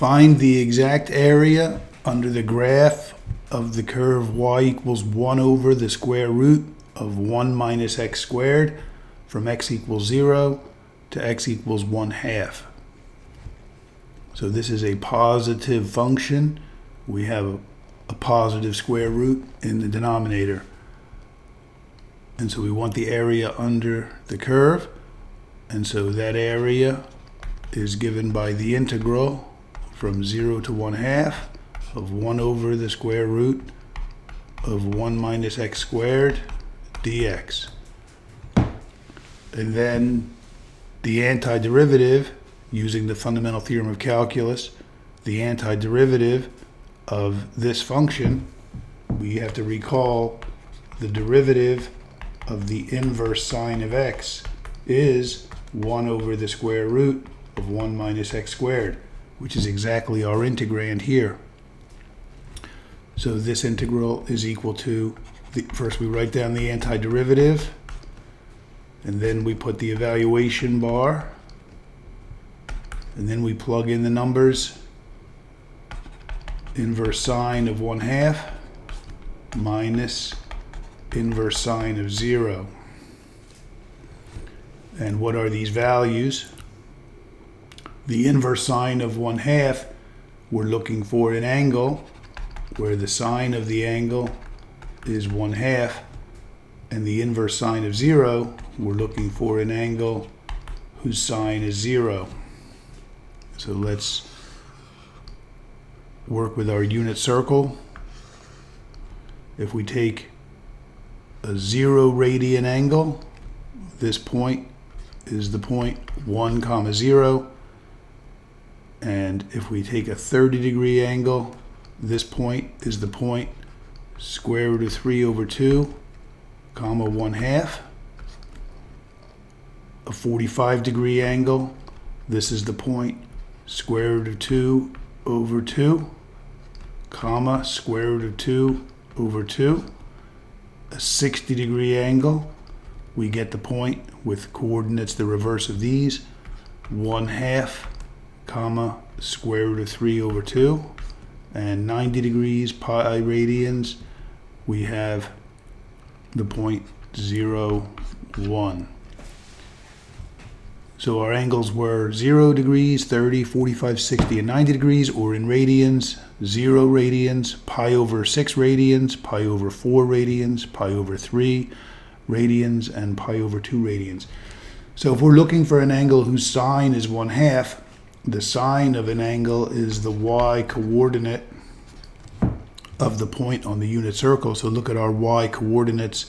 Find the exact area under the graph of the curve y equals 1 over the square root of 1 minus x squared from x equals 0 to x equals 1/2. So this is a positive function. We have a positive square root in the denominator. And so we want the area under the curve. And so that area is given by the integral from 0 to 1/2 of 1 over the square root of 1 minus x squared dx. And then the antiderivative, using the Fundamental Theorem of Calculus, the antiderivative of this function, we have to recall the derivative of the inverse sine of x is 1 over the square root of 1 minus x squared, which is exactly our integrand here. So this integral is equal to, first we write down the antiderivative, and then we put the evaluation bar, and then we plug in the numbers. Inverse sine of 1/2 minus inverse sine of 0. And what are these values? The inverse sine of 1/2, we're looking for an angle where the sine of the angle is 1/2, and the inverse sine of 0, we're looking for an angle whose sine is 0. So let's work with our unit circle. If we take a 0 radian angle, this point is the point 1, 0. And if we take a 30-degree angle, this point is the point square root of 3 over 2, 1/2. A 45-degree angle, this is the point square root of 2 over 2, square root of 2 over 2. A 60-degree angle, we get the point with coordinates the reverse of these, 1/2, square root of 3 over 2. And 90 degrees, pi radians, we have the point 0, 1. So our angles were 0 degrees, 30, 45, 60, and 90 degrees, or in radians, 0 radians, pi over 6 radians, pi over 4 radians, pi over 3 radians, and pi over 2 radians. So if we're looking for an angle whose sine is 1/2, the sine of an angle is the y coordinate of the point on the unit circle. So look at our y coordinates.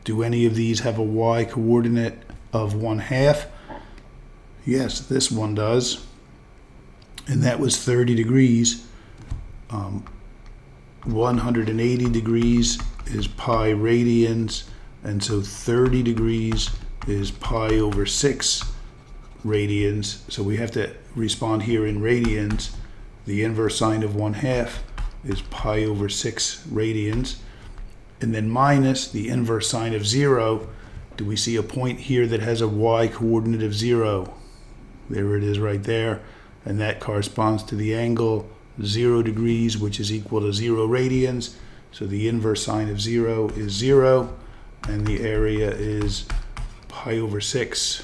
Do any of these have a y coordinate of 1/2? Yes, this one does. And that was 30 degrees. 180 degrees is pi radians. And so 30 degrees is pi over 6 radians. So we have to respond here in radians. The inverse sine of 1/2 is pi over 6 radians. And then minus the inverse sine of 0. Do we see a point here that has a y coordinate of 0? There it is right there. And that corresponds to the angle 0 degrees, which is equal to 0 radians. So the inverse sine of 0 is 0. And the area is pi over 6